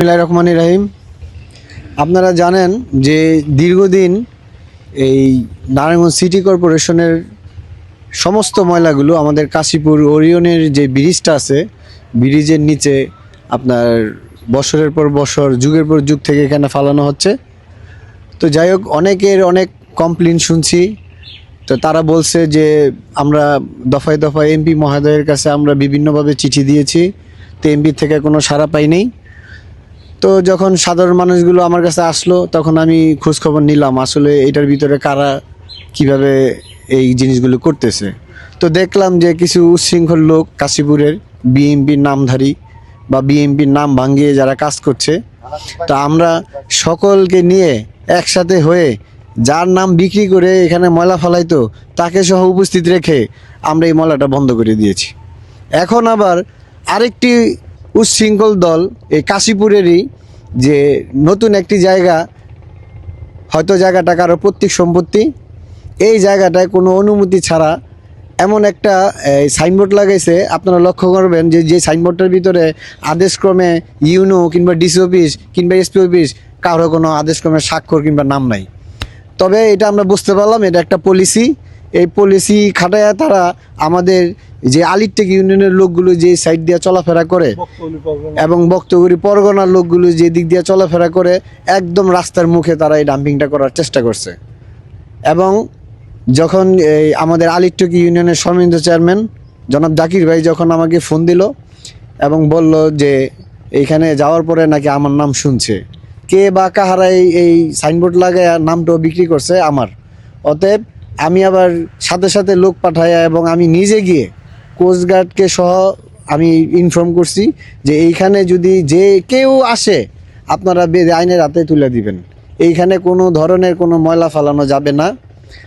বিসমিল্লাহির রহমানির রহিম। আপনারা জানেন যে দীর্ঘদিন এই নারায়ণগঞ্জ সিটি কর্পোরেশনের সমস্ত ময়লাগুলো আমাদের কাশীপুর ওরিয়নের যে ব্রিজটা আছে, ব্রিজের নিচে আপনার বছরের পর বছর যুগের পর যুগ থেকে এখানে ফালানো হচ্ছে। তো যাই হোক, অনেকের অনেক কমপ্লেন শুনছি। তো তারা বলছে যে আমরা দফায় দফায় এমপি মহোদয়ের কাছে আমরা বিভিন্নভাবে চিঠি দিয়েছি, তো এমপি থেকে কোনো সাড়া পাইনি। তো যখন সাধারণ মানুষগুলো আমার কাছে আসলো, তখন আমি খোঁজখবর নিলাম আসলে এটার ভিতরে কারা কিভাবে এই জিনিসগুলো করতেছে। তো দেখলাম যে কিছু উচ্ছৃঙ্খল লোক কাশীপুরের বিএমপির নামধারী বা বিএমপির নাম ভাঙিয়ে যারা কাজ করছে। তো আমরা সকলকে নিয়ে একসাথে হয়ে যার নাম বিক্রি করে এখানে ময়লা ফেলাইতো তাকে সহ উপস্থিত রেখে আমরা এই ময়লাটা বন্ধ করে দিয়েছি। এখন আবার আরেকটি উচ্ছৃঙ্খল দল এই কাশীপুরেরই যে নতুন একটি জায়গা, হয়তো জায়গাটা কারো পৈতৃক সম্পত্তি, এই জায়গাটায় কোনো অনুমতি ছাড়া এমন একটা সাইনবোর্ড লাগাইছে। আপনারা লক্ষ্য করবেন যে সাইনবোর্ডটার ভিতরে আদেশক্রমে ইউনো কিংবা ডিসি অফিস কিংবা এসপি অফিস কারো কোনো আদেশক্রমে স্বাক্ষর কিংবা নাম নাই। তবে এটা আমরা বুঝতে পারলাম এটা একটা পলিসি। এই পলিসি খাটায় তারা আমাদের যে আলিরটেক ইউনিয়নের লোকগুলো যে সাইড দিয়ে চলাফেরা করে এবং বক্তগরি পরগনার লোকগুলো যে দিক দিয়ে চলাফেরা করে, একদম রাস্তার মুখে তারা এই ডাম্পিংটা করার চেষ্টা করছে। এবং যখন এই আমাদের আলিরটেক ইউনিয়নের সমিতি চেয়ারম্যান জনাব জাকির ভাই যখন আমাকে ফোন দিল এবং বলল যে এইখানে যাওয়ার পরে নাকি আমার নাম শুনছে, কে বা কাহারা এই সাইনবোর্ড লাগায় নামটাও বিক্রি করছে আমার। অতএব আমি আবার সাথে সাথে লোক পাঠাই এবং আমি নিজে গিয়ে কোস্টগার্ডকে সহ আমি ইনফর্ম করছি যে এইখানে যদি যে কেউ আসে আপনারা আইনের হাতে তুলে দিবেন, এইখানে কোনো ধরনের কোনো ময়লা ফালানো যাবে না।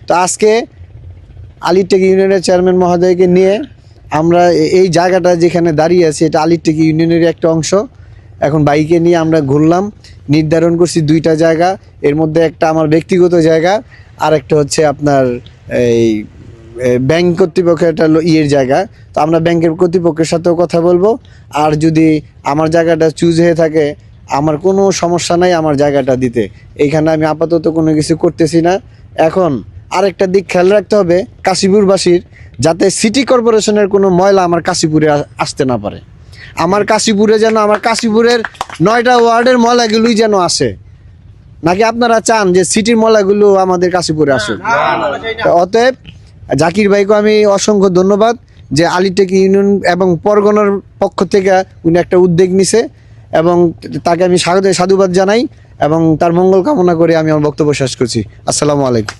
তো আজকে আলিরটেক ইউনিয়নের চেয়ারম্যান মহোদয়কে নিয়ে আমরা এই জায়গাটা যেখানে দাঁড়িয়ে আছি এটা আলিরটেক ইউনিয়নের একটা অংশ। এখন বাইকে নিয়ে আমরা ঘুরলাম, নির্ধারণ করছি দুইটা জায়গা, এর মধ্যে একটা আমার ব্যক্তিগত জায়গা আর একটা হচ্ছে আপনার এই ব্যাংক কর্তৃপক্ষের একটা ইয়ের জায়গা। তো আমরা ব্যাংকের কর্তৃপক্ষের সাথেও কথা বলবো। আর যদি আমার জায়গাটা চুজ হয়ে থাকে, আমার কোনো সমস্যা নাই আমার জায়গাটা দিতে। এইখানে আমি আপাতত কোনো কিছু করতেছি না। এখন আরেকটা দিক খেয়াল রাখতে হবে কাশীপুরবাসীর, যাতে সিটি কর্পোরেশনের কোনো ময়লা আমার কাশীপুরে আসতে না পারে। আমার কাশীপুরে যেন আমার কাশীপুরের 9টা ওয়ার্ডের ময়লাগুলোই যেন আসে। নাকি আপনারা চান যে সিটির ময়লাগুলো আমাদের কাশীপুরে আসুক? অতএব জাকির ভাইকে আমি অসংখ্য ধন্যবাদ যে আলিরটেক ইউনিয়ন এবং পরগনার পক্ষ থেকে উনি একটা উদ্যোগ নিছে এবং তাকে আমি সাধুবাদ জানাই এবং তার মঙ্গল কামনা করে আমি আমার বক্তব্য শেষ করছি। আসসালামু আলাইকুম।